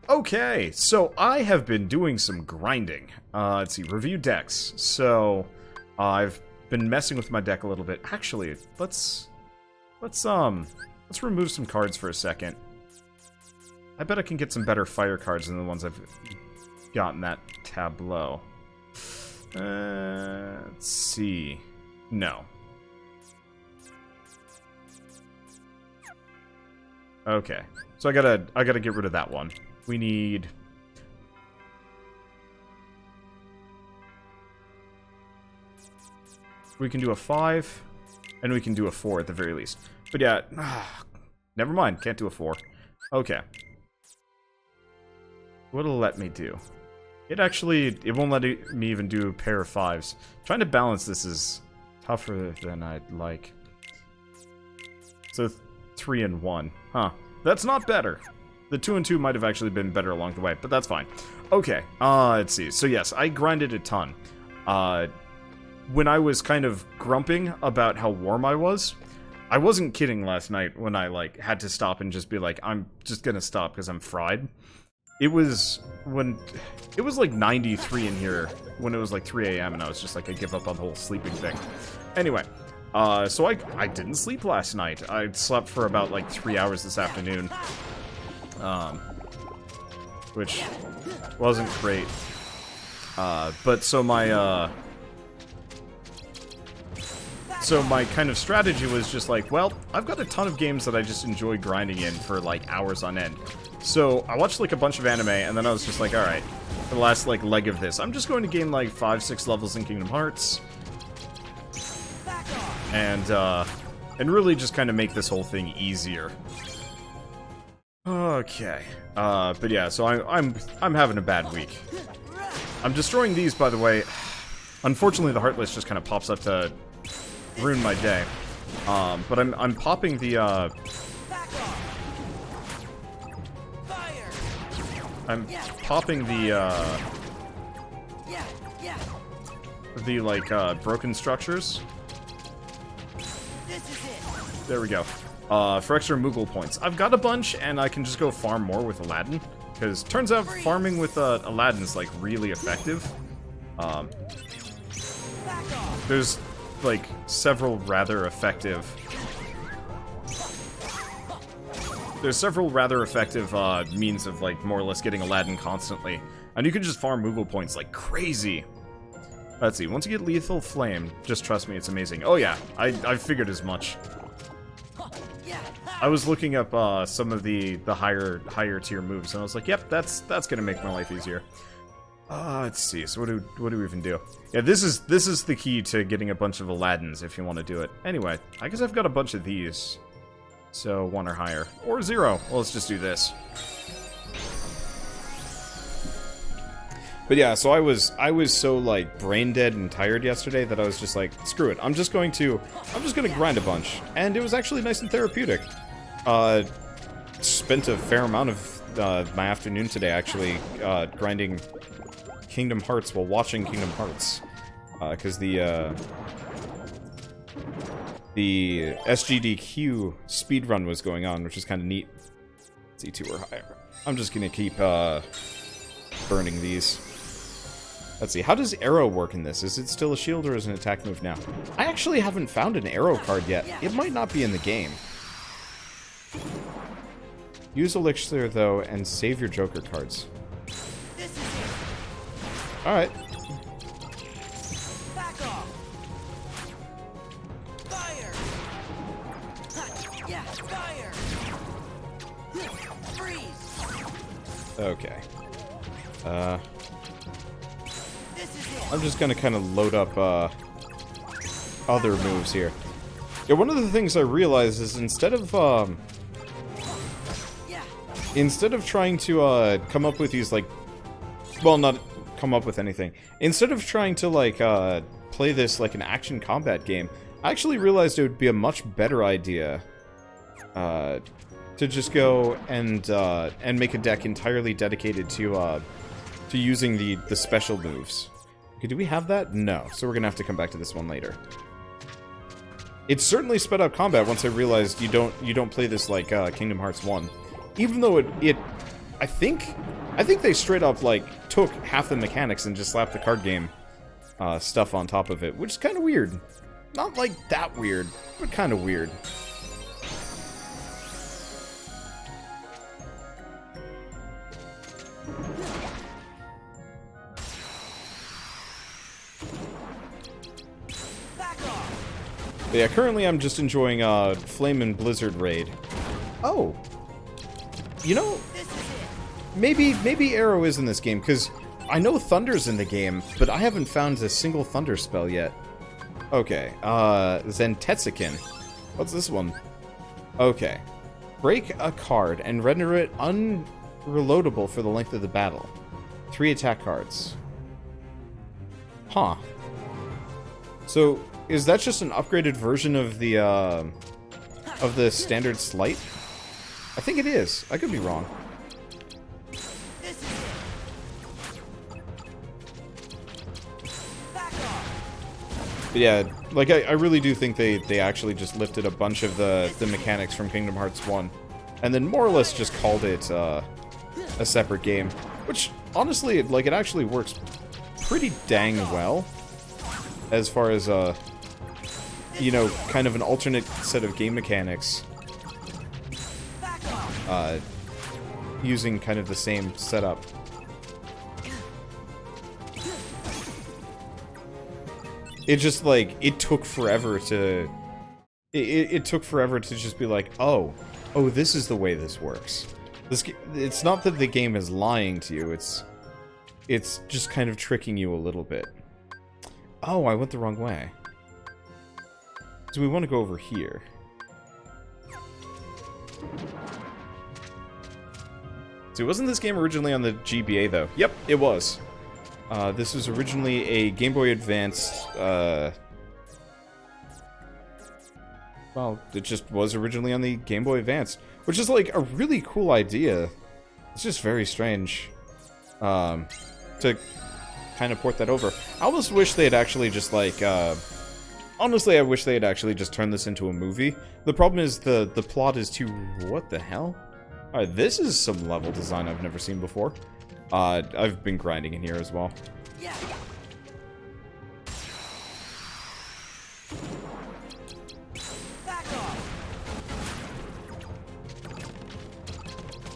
Okay, so I have been doing some grinding. Let's see, review decks. So, I've been messing with my deck a little bit. Actually, let's remove some cards for a second. I bet I can get some better fire cards than the ones I've got in that tableau. Let's see. No. Okay, so I gotta get rid of that one. We need... We can do a 5, and we can do a 4 at the very least. But yeah, never mind, can't do a 4. Okay. What'll let me do? It won't let me even do a pair of 5s. Trying to balance this is tougher than I'd like. So, 3 and 1. Huh. That's not better. The 2 and 2 might have actually been better along the way, but that's fine. Okay, let's see. So yes, I grinded a ton. When I was kind of grumping about how warm I wasn't kidding last night when I, like, had to stop and just be like, I'm just gonna stop because I'm fried. It was like 93 in here when it was like 3 a.m. and I was just like, I give up on the whole sleeping thing. Anyway, so I didn't sleep last night. I slept for about like 3 hours this afternoon. Which wasn't great. But so my kind of strategy was just like, well, I've got a ton of games that I just enjoy grinding in for like hours on end. So I watched like a bunch of anime, and then I was just like, alright, for the last like leg of this, I'm just going to gain like 5-6 levels in Kingdom Hearts. And really just kind of make this whole thing easier. Okay. But yeah, so I'm having a bad week. I'm destroying these, by the way. Unfortunately, the Heartless just kind of pops up to ruin my day. But I'm popping the broken structures. There we go. For extra Moogle points. I've got a bunch, and I can just go farm more with Aladdin. Because turns out farming with Aladdin is, like, really effective. There's, like, several rather effective... means of, like, more or less getting Aladdin constantly. And you can just farm Moogle points like crazy. Let's see, once you get Lethal Flame, just trust me, it's amazing. Oh yeah, I figured as much. I was looking up some of the higher tier moves, and I was like, yep, that's gonna make my life easier. Let's see, so what do we even do? Yeah, this is the key to getting a bunch of Aladdins if you want to do it. Anyway, I guess I've got a bunch of these. So 1 or higher. Or 0. Well, let's just do this. But yeah, so I was so like brain dead and tired yesterday that I was just like, screw it. I'm just gonna grind a bunch. And it was actually nice and therapeutic. Spent a fair amount of my afternoon today actually grinding Kingdom Hearts while watching Kingdom Hearts. Because the SGDQ speedrun was going on, which is kind of neat. Let's see, 2 or higher. I'm just gonna keep burning these. Let's see, how does arrow work in this? Is it still a shield or is it an attack move now? I actually haven't found an arrow card yet. It might not be in the game. Use Elixir, though, and save your Joker cards. Alright. Okay. I'm just gonna kind of load up, other moves here. Yeah, one of the things I realized is instead of trying to, come up with these, like... Well, not come up with anything. Instead of trying to, like, play this like an action combat game, I actually realized it would be a much better idea, to just go and make a deck entirely dedicated to using the special moves. Okay, do we have that? No, so we're gonna have to come back to this one later. It certainly sped up combat once I realized you don't play this like Kingdom Hearts 1. Even though it I think they straight up, like, took half the mechanics and just slapped the card game stuff on top of it, which is kind of weird. Not, like, that weird, but kind of weird. But yeah, currently I'm just enjoying Flame and Blizzard Raid. Oh. You know, maybe Arrow is in this game, because I know Thunder's in the game, but I haven't found a single Thunder spell yet. Okay, Zentetsuken. What's this one? Okay. Break a card and render it unreloadable for the length of the battle. 3 attack cards. Huh. So, is that just an upgraded version of the standard Slight? I think it is. I could be wrong. But yeah, like, I really do think they actually just lifted a bunch of the mechanics from Kingdom Hearts 1, and then more or less just called it a separate game. Which, honestly, like, it actually works pretty dang well, as far as, you know, kind of an alternate set of game mechanics. Using kind of the same setup. It just, like, it took forever to... It took forever to just be like, oh, this is the way this works. It's not that the game is lying to you, it's just kind of tricking you a little bit. Oh, I went the wrong way. So we want to go over here. So wasn't this game originally on the GBA, though? Yep, it was. This was originally a Game Boy Advance, well, it just was originally on the Game Boy Advance, which is, like, a really cool idea. It's just very strange, to kind of port that over. I almost wish they had actually just, like, honestly, I wish they had actually just turned this into a movie. The problem is the plot is too... What the hell? Alright, this is some level design I've never seen before. I've been grinding in here as well. Yeah. Back off.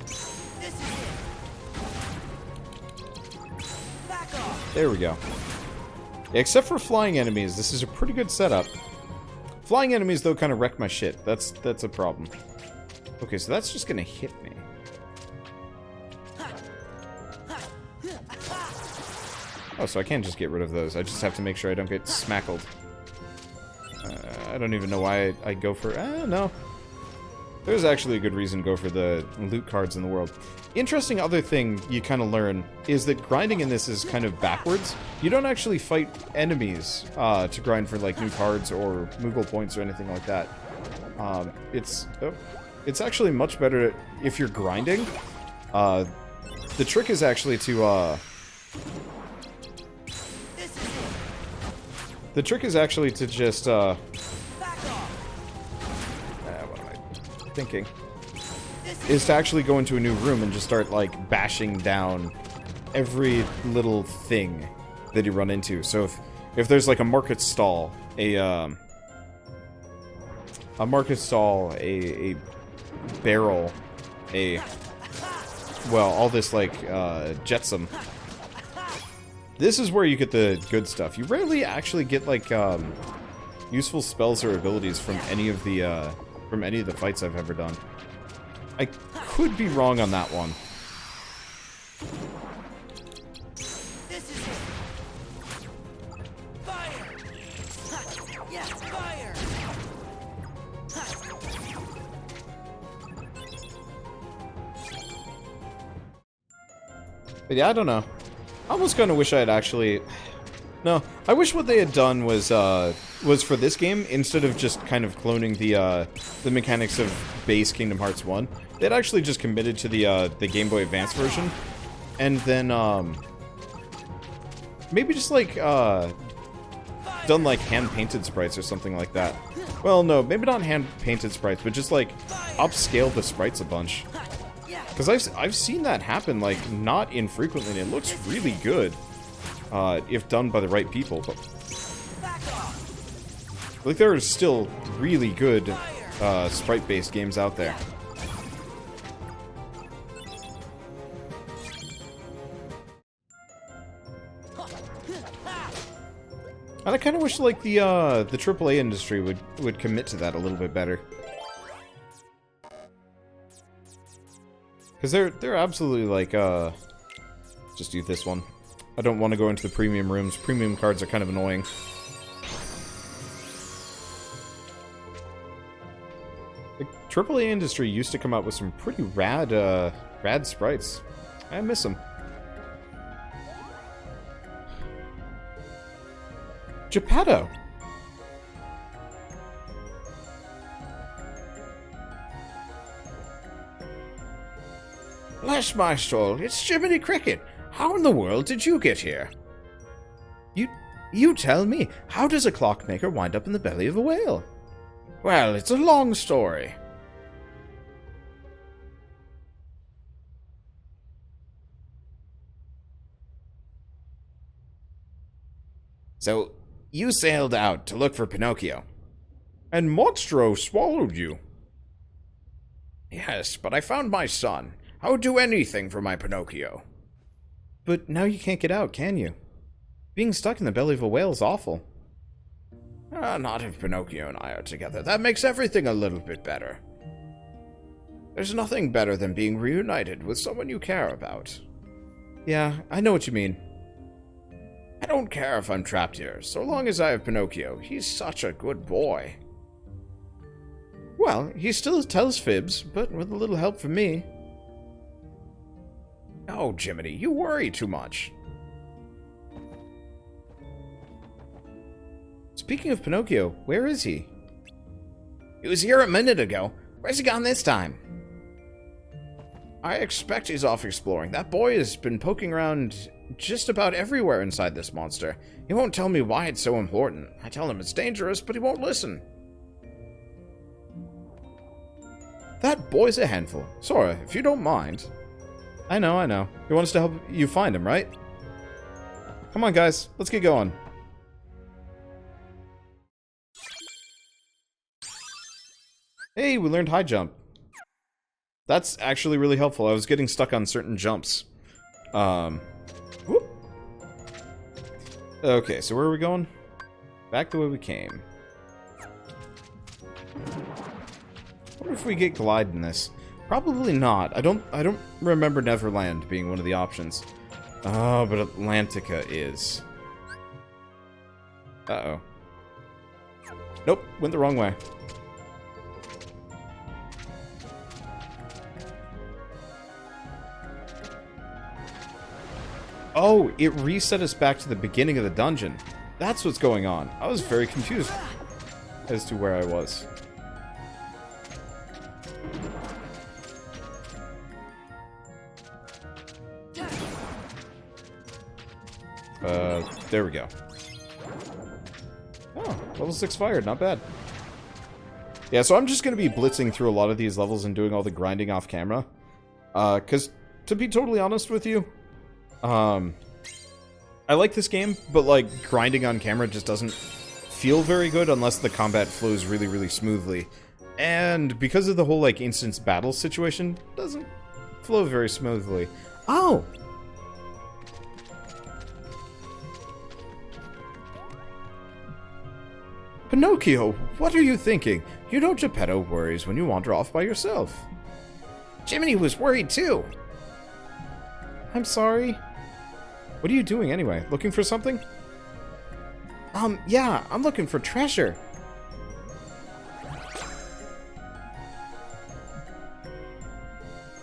This is it. Back off. There we go. Except for flying enemies, this is a pretty good setup. Flying enemies, though, kind of wreck my shit. That's a problem. Okay, so that's just gonna hit me. Oh, so I can't just get rid of those. I just have to make sure I don't get smackled. I don't even know why I go for... no. There's actually a good reason to go for the loot cards in the world. Interesting other thing you kind of learn is that grinding in this is kind of backwards. You don't actually fight enemies to grind for, like, new cards or Moogle points or anything like that. It's actually much better if you're grinding. The trick is actually to... The trick is actually to just, what am I thinking? Is to actually go into a new room and just start, like, bashing down every little thing that you run into. So if there's, like, a market stall, a barrel, well, all this, like, jetsam. This is where you get the good stuff. You rarely actually get, like, useful spells or abilities from any of the fights I've ever done. I could be wrong on that one. This is it. Fire! Yes, fire! But yeah, I don't know. I almost kind of wish I had actually... No, I wish what they had done was for this game, instead of just kind of cloning the mechanics of base Kingdom Hearts 1, they'd actually just committed to the Game Boy Advance version, and then, maybe just, like, done, like, hand-painted sprites or something like that. Well, no, maybe not hand-painted sprites, but just, like, upscale the sprites a bunch. Because I've seen that happen, like, not infrequently, and it looks really good. If done by the right people, but... like, there are still really good, sprite-based games out there. And I kind of wish, like, the AAA industry would commit to that a little bit better. Because they're absolutely, like, just do this one. I don't want to go into the premium rooms. Premium cards are kind of annoying. The AAA industry used to come out with some pretty rad, rad sprites. I miss them. Geppetto! Bless my soul, it's Jiminy Cricket! How in the world did you get here? You tell me, how does a clockmaker wind up in the belly of a whale? Well, it's a long story. So, you sailed out to look for Pinocchio. And Monstro swallowed you. Yes, but I found my son. I would do anything for my Pinocchio. But now you can't get out, can you? Being stuck in the belly of a whale is awful. Not if Pinocchio and I are together. That makes everything a little bit better. There's nothing better than being reunited with someone you care about. Yeah, I know what you mean. I don't care if I'm trapped here, so long as I have Pinocchio. He's such a good boy. Well, he still tells fibs, but with a little help from me. Oh, Jiminy, you worry too much. Speaking of Pinocchio, where is he? He was here a minute ago. Where's he gone this time? I expect he's off exploring. That boy has been poking around just about everywhere inside this monster. He won't tell me why it's so important. I tell him it's dangerous, but he won't listen. That boy's a handful. Sora, if you don't mind. I know. He wants to help you find him, right? Come on, guys. Let's get going. Hey, we learned high jump. That's actually really helpful. I was getting stuck on certain jumps. Whoop. Okay, so where are we going? Back the way we came. What if we get glide in this? Probably not. I don't remember Neverland being one of the options. Oh, but Atlantica is. Uh-oh. Nope, went the wrong way. Oh, it reset us back to the beginning of the dungeon. That's what's going on. I was very confused as to where I was. There we go. Oh, level 6 fired, not bad. Yeah, so I'm just going to be blitzing through a lot of these levels and doing all the grinding off camera. Because, to be totally honest with you, I like this game, but, like, grinding on camera just doesn't feel very good unless the combat flows really, really smoothly. And because of the whole, like, instance battle situation, doesn't flow very smoothly. Oh! Pinocchio, what are you thinking? You know Geppetto worries when you wander off by yourself. Jiminy was worried too. I'm sorry. What are you doing anyway? Looking for something? Yeah, I'm looking for treasure.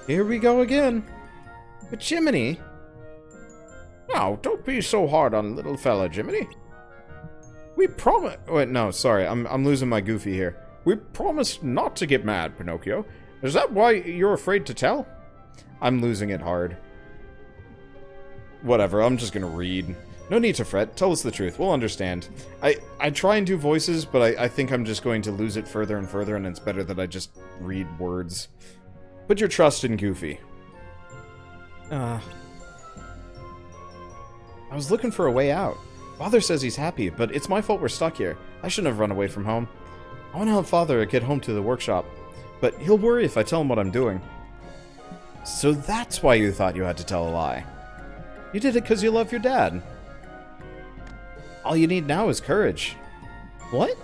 Here we go again. But Jiminy... Now, don't be so hard on little fella, Jiminy. We promise... Wait, no, sorry. I'm losing my goofy here. We promised not to get mad, Pinocchio. Is that why you're afraid to tell? I'm losing it hard. Whatever, I'm just gonna read. No need to fret. Tell us the truth. We'll understand. I try and do voices, but I think I'm just going to lose it further and further, and it's better that I just read words. Put your trust in Goofy. I was looking for a way out. Father says he's happy, but it's my fault we're stuck here. I shouldn't have run away from home. I want to help Father get home to the workshop, but he'll worry if I tell him what I'm doing. So that's why you thought you had to tell a lie. You did it because you love your dad. All you need now is courage. What?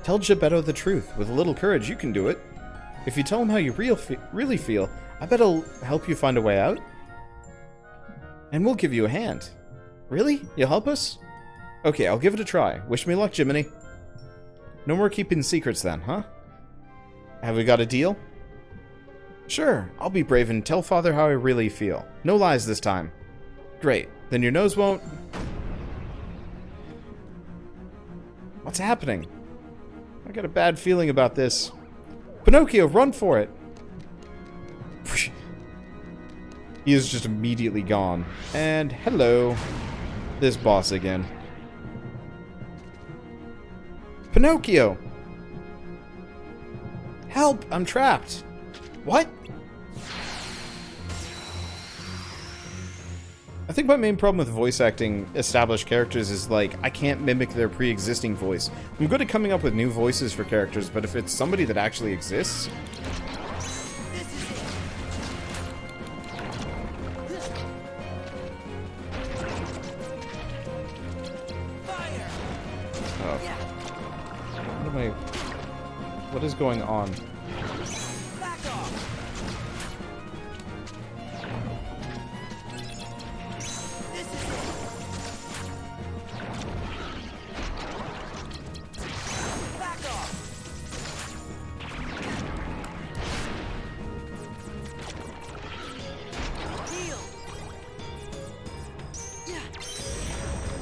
Tell Geppetto the truth. With a little courage, you can do it. If you tell him how you really feel, I bet it'll help you find a way out. And we'll give you a hand. Really? You'll help us? Okay, I'll give it a try. Wish me luck, Jiminy. No more keeping secrets then, huh? Have we got a deal? Sure, I'll be brave and tell Father how I really feel. No lies this time. Great, then your nose won't... What's happening? I got a bad feeling about this. Pinocchio, run for it! He is just immediately gone. And hello. This boss again. Pinocchio! Help! I'm trapped! What? I think my main problem with voice acting established characters is, like, I can't mimic their pre-existing voice. I'm good at coming up with new voices for characters, but if it's somebody that actually exists... What is going on?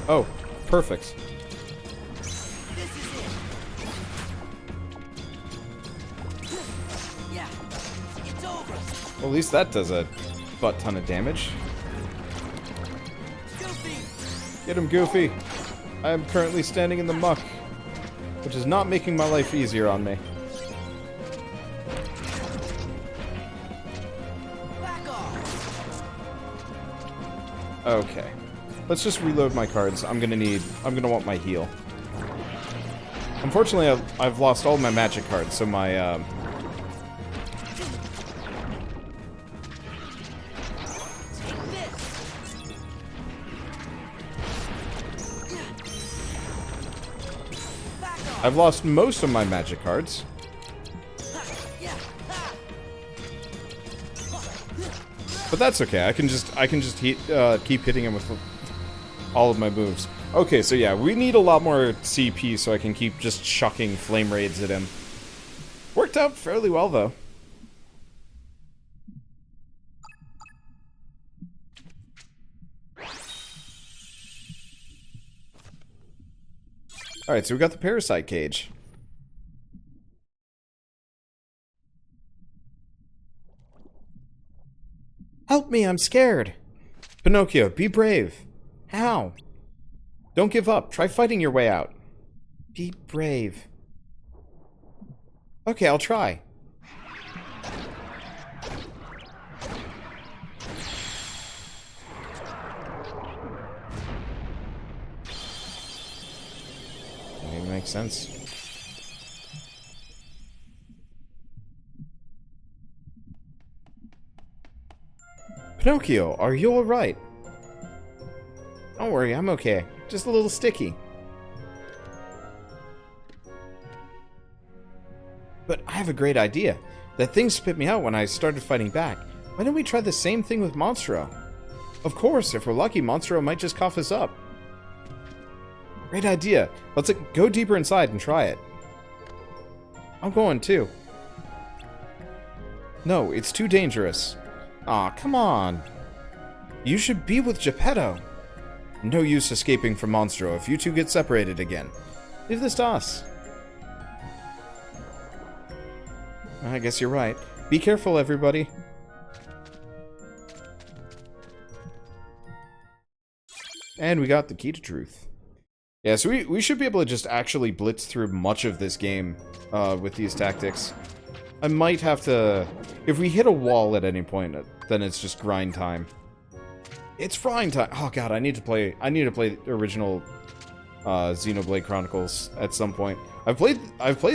Oh, perfect. Well, at least that does a butt ton of damage. Get him, Goofy! I am currently standing in the muck, which is not making my life easier on me. Okay. Let's just reload my cards. I'm gonna want my heal. Unfortunately, I've lost all my magic cards, so my, I've lost most of my magic cards. But that's okay. I can just keep hitting him with all of my moves. Okay, so yeah, we need a lot more CP so I can keep just chucking flame raids at him. Worked out fairly well, though. Alright, so we got the parasite cage. Help me, I'm scared. Pinocchio, be brave. How? Don't give up. Try fighting your way out. Be brave. Okay, I'll try. Maybe makes sense. Pinocchio, are you alright? Don't worry, I'm okay. Just a little sticky. But I have a great idea. That thing spit me out when I started fighting back. Why don't we try the same thing with Monstro? Of course, if we're lucky, Monstro might just cough us up. Great idea. Let's go deeper inside and try it. I'm going too. No, it's too dangerous. Aw, come on. You should be with Geppetto. No use escaping from Monstro if you two get separated again. Leave this to us. I guess you're right. Be careful, everybody. And we got the key to truth. Yeah, so we should be able to just actually blitz through much of this game with these tactics. I might have to... If we hit a wall at any point, then it's just grind time. It's grind time! Oh god, I need to play the original Xenoblade Chronicles at some point. I've played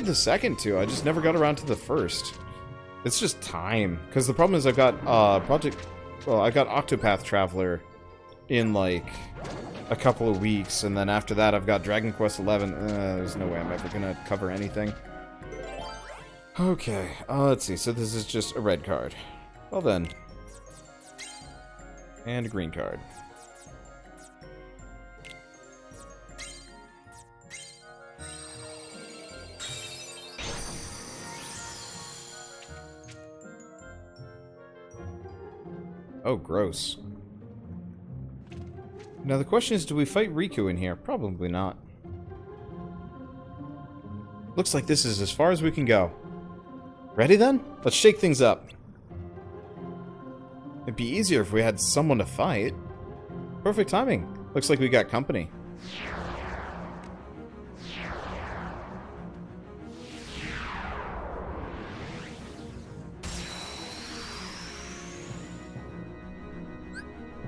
the second two, I just never got around to the first. It's just time. Because the problem is I've got I got Octopath Traveler in like a couple of weeks, and then after that I've got Dragon Quest XI. There's no way I'm ever gonna cover anything. Okay, let's see. So this is just a red card. Well then. And a green card. Oh, gross. Now the question is, do we fight Riku in here? Probably not. Looks like this is as far as we can go. Ready then? Let's shake things up. It'd be easier if we had someone to fight. Perfect timing. Looks like we got company.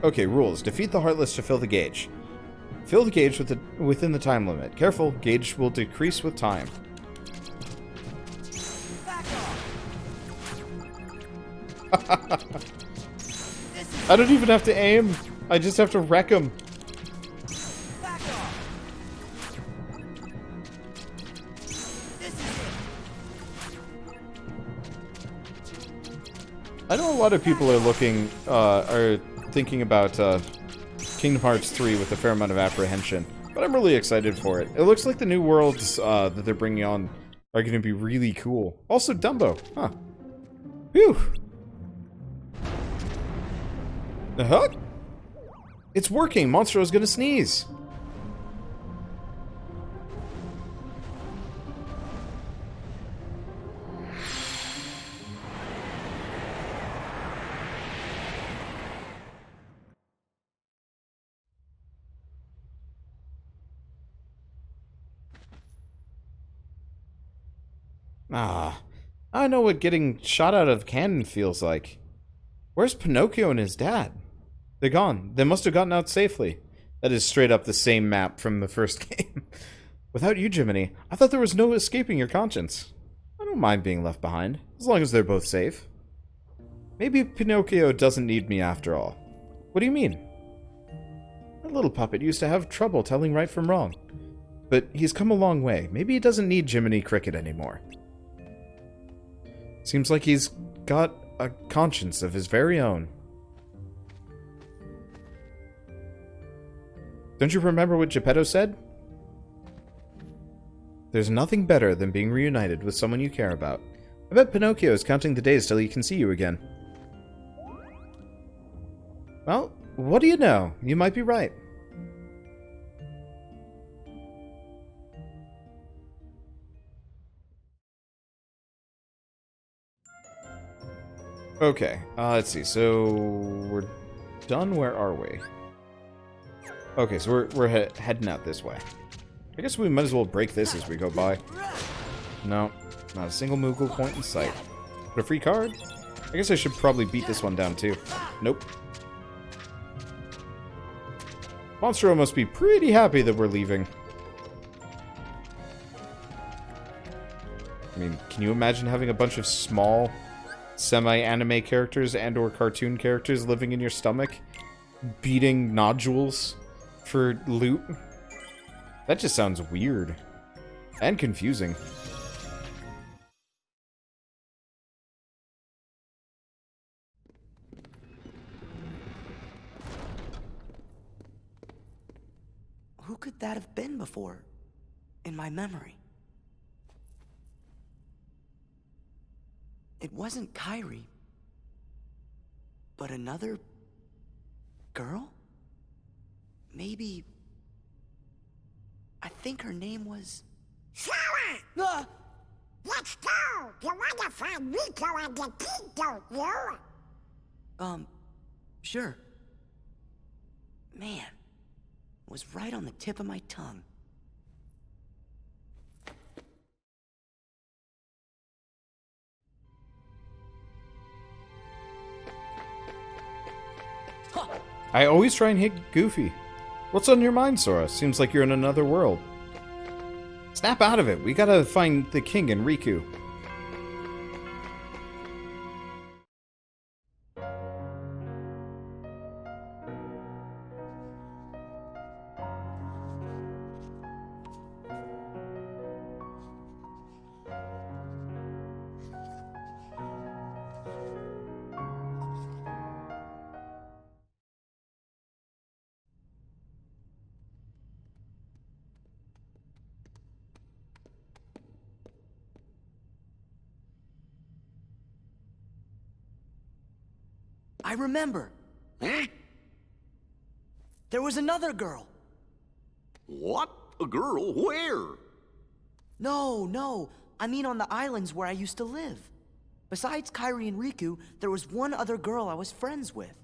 Okay, rules. Defeat the Heartless to fill the gauge. Fill the gauge within the time limit. Careful, gauge will decrease with time. I don't even have to aim. I just have to wreck him. I know a lot of people are thinking about Kingdom Hearts 3 with a fair amount of apprehension, but I'm really excited for it. It looks like the new worlds that they're bringing on are going to be really cool. Also, Dumbo. Huh. Phew. Uh-huh. It's working. Monstro is going to sneeze. Ah, I know what getting shot out of cannon feels like. Where's Pinocchio and his dad? They're gone. They must have gotten out safely. That is straight up the same map from the first game. Without you, Jiminy, I thought there was no escaping your conscience. I don't mind being left behind, as long as they're both safe. Maybe Pinocchio doesn't need me after all. What do you mean? That little puppet used to have trouble telling right from wrong. But he's come a long way. Maybe he doesn't need Jiminy Cricket anymore. Seems like he's got a conscience of his very own. Don't you remember what Geppetto said? There's nothing better than being reunited with someone you care about. I bet Pinocchio is counting the days till he can see you again. Well, what do you know? You might be right. Okay, let's see. So we're done. Where are we? Okay, so we're heading out this way. I guess we might as well break this as we go by. No, not a single Moogle point in sight. But a free card? I guess I should probably beat this one down too. Nope. Monstro must be pretty happy that we're leaving. I mean, can you imagine having a bunch of small semi-anime characters and or cartoon characters living in your stomach, beating nodules for loot? That just sounds weird and confusing. Who could that have been before in my memory? It wasn't Kairi, but another girl? Maybe... I think her name was... Sarah! Let's go! You wanna find Rico and the kid, don't you? Sure. Man, was right on the tip of my tongue. I always try and hit Goofy. What's on your mind, Sora? Seems like you're in another world. Snap out of it. We gotta find the king and Riku. I remember. Huh? There was another girl. What? A girl? Where? No. I mean on the islands where I used to live. Besides Kairi and Riku, there was one other girl I was friends with.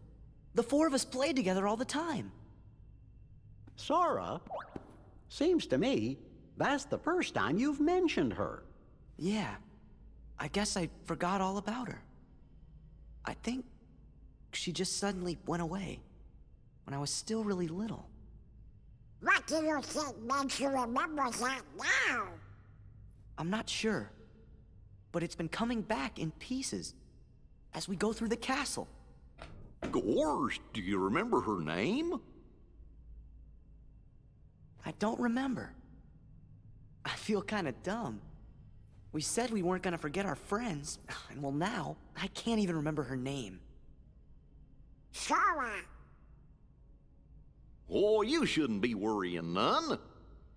The four of us played together all the time. Sora? Seems to me that's the first time you've mentioned her. Yeah. I guess I forgot all about her. I think she just suddenly went away when I was still really little. What do you think makes you remember that now? I'm not sure, but it's been coming back in pieces as we go through the castle. Gorsh, do you remember her name? I don't remember. I feel kind of dumb. We said we weren't gonna forget our friends, and well now, I can't even remember her name. Sora. Oh, you shouldn't be worrying none.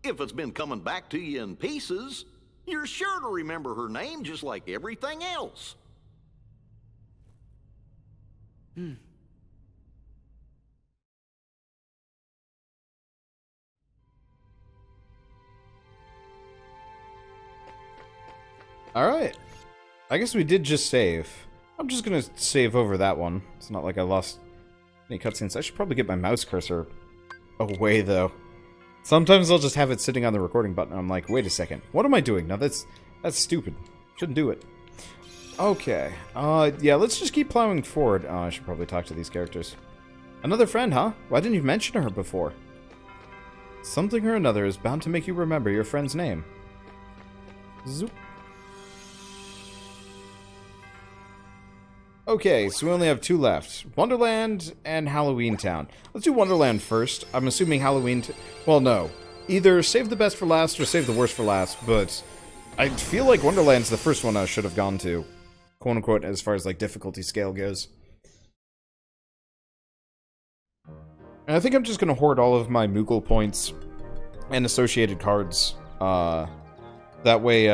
If it's been coming back to you in pieces, you're sure to remember her name just like everything else. Alright. I guess we did just save. I'm just gonna save over that one. It's not like I lost any cutscenes. I should probably get my mouse cursor away, though. Sometimes I'll just have it sitting on the recording button, and I'm like, wait a second. What am I doing? No, that's stupid. Shouldn't do it. Okay. Yeah, let's just keep plowing forward. I should probably talk to these characters. Another friend, huh? Why didn't you mention her before? Something or another is bound to make you remember your friend's name. Zoop. Okay, so we only have two left. Wonderland and Halloween Town. Let's do Wonderland first. I'm assuming Halloween... well, no. Either save the best for last or save the worst for last, but I feel like Wonderland's the first one I should have gone to. Quote-unquote, as far as, like, difficulty scale goes. And I think I'm just gonna hoard all of my Moogle points and associated cards. That way,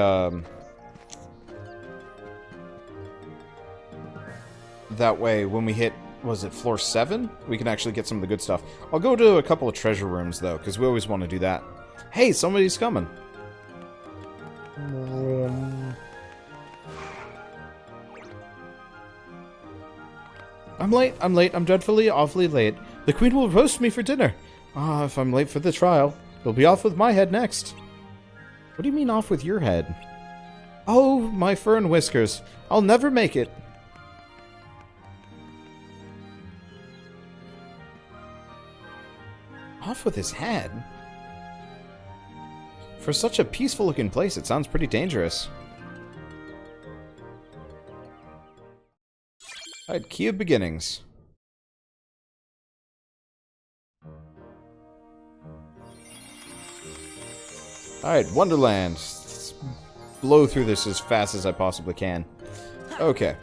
that way, when we hit, was it floor 7? We can actually get some of the good stuff. I'll go to a couple of treasure rooms, though, because we always want to do that. Hey, somebody's coming. I'm late, I'm dreadfully, awfully late. The Queen will roast me for dinner. Ah, if I'm late for the trial, you'll be off with my head next. What do you mean off with your head? Oh, my fur and whiskers. I'll never make it. Off with his head? For such a peaceful-looking place, it sounds pretty dangerous. Alright, Key of Beginnings. Alright, Wonderland. Let's blow through this as fast as I possibly can. Okay.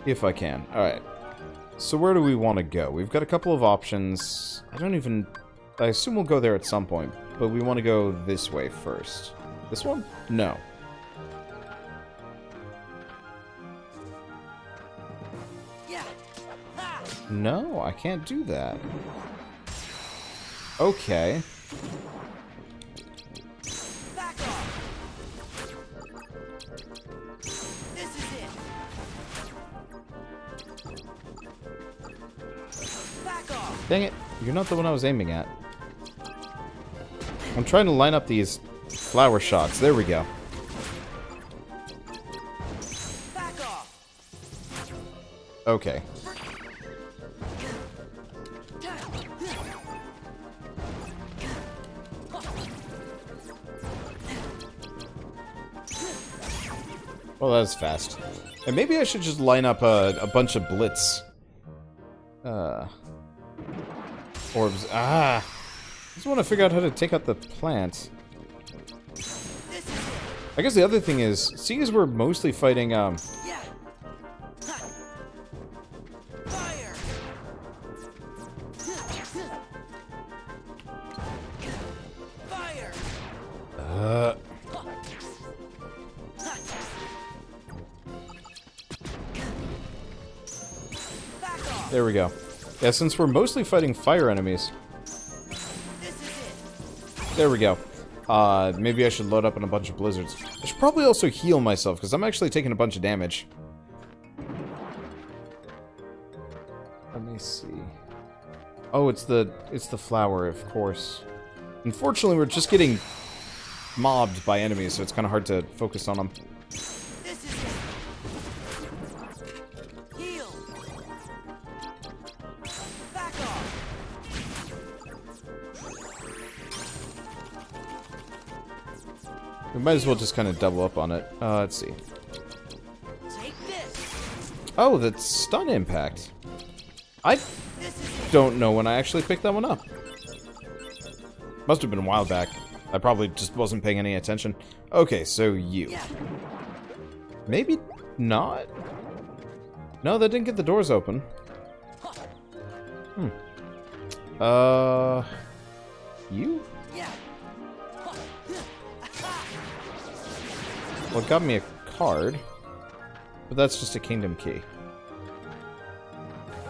If I can. Alright. So where do we want to go? We've got a couple of options. I assume we'll go there at some point, but we want to go this way first. This one? No. No, I can't do that. Okay. Back off. This is it. Back off. Dang it. You're not the one I was aiming at. I'm trying to line up these flower shots. There we go. Back off. Okay. Well, that was fast. And maybe I should just line up a bunch of blitz. Orbs. Ah! I just want to figure out how to take out the plant. I guess the other thing is, seeing as we're mostly fighting, Fire! Fire! There we go. Yeah, since we're mostly fighting fire enemies. There we go. Maybe I should load up on a bunch of blizzards. I should probably also heal myself, because I'm actually taking a bunch of damage. Let me see. Oh, it's the flower, of course. Unfortunately, we're just getting mobbed by enemies, so it's kind of hard to focus on them. Heal! Back off! We might as well just kind of double up on it. Let's see. Take this! Oh, that's stun impact. I don't know when I actually picked that one up. Must have been a while back. I probably just wasn't paying any attention. Okay, so you. Maybe not? No, that didn't get the doors open. You? Well, it got me a card. But that's just a kingdom key.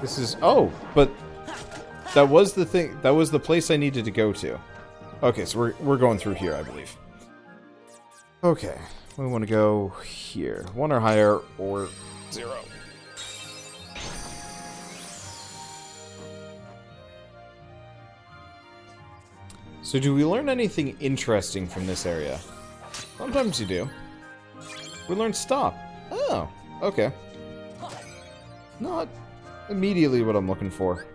This is... Oh, but... That was the thing... That was the place I needed to go to. Okay, so we're going through here, I believe. Okay. We want to go here. 1 or higher, or 0. So do we learn anything interesting from this area? Sometimes you do. We learn stop. Oh, okay. Not immediately what I'm looking for.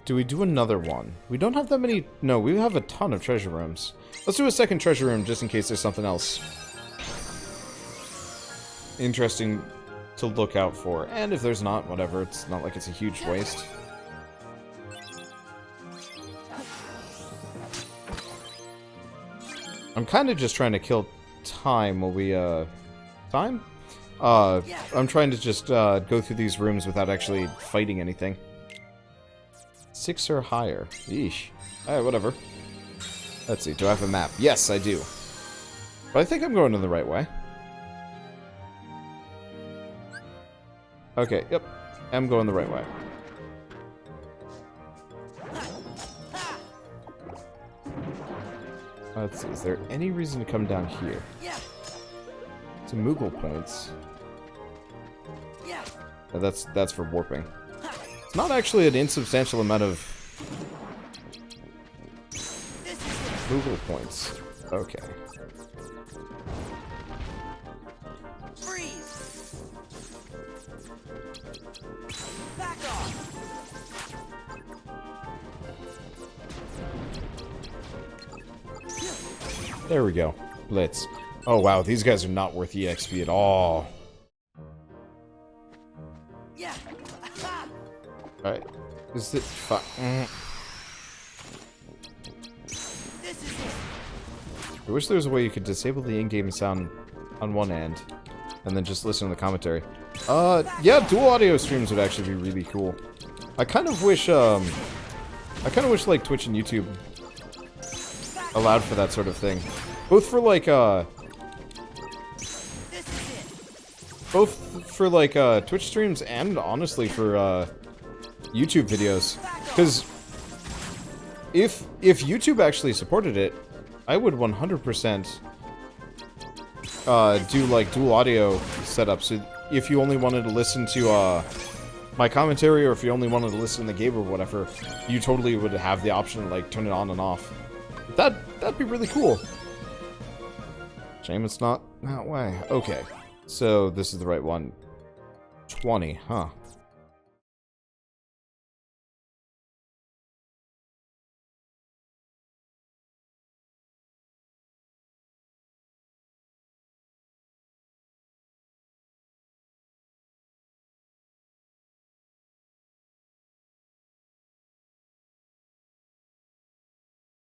Do we do another one? We don't have that many... No, we have a ton of treasure rooms. Let's do a second treasure room just in case there's something else interesting to look out for. And if there's not, whatever. It's not like it's a huge waste. I'm kind of just trying to kill time while we, Time? I'm trying to just, go through these rooms without actually fighting anything. 6 or higher. Yeesh. Alright, whatever. Let's see, do I have a map? Yes, I do. But I think I'm going in the right way. Okay, yep. I'm going the right way. Let's see, is there any reason to come down here? To Moogle points. No, that's for warping. It's not actually an insubstantial amount of Moogle points. Okay. Freeze! Back off! There we go. Blitz. Oh wow, these guys are not worth EXP at all. Alright. Is it... I wish there was a way you could disable the in-game sound on one end, and then just listen to the commentary. Yeah, dual audio streams would actually be really cool. I kind of wish, like, Twitch and YouTube allowed for that sort of thing. Both for, like, Twitch streams and, honestly, for, YouTube videos. Because if YouTube actually supported it, I would 100% do like dual audio setup. So if you only wanted to listen to my commentary, or if you only wanted to listen to the game or whatever, you totally would have the option to like turn it on and off. That'd be really cool. Shame it's not that way. Okay, so this is the right one. 20, huh?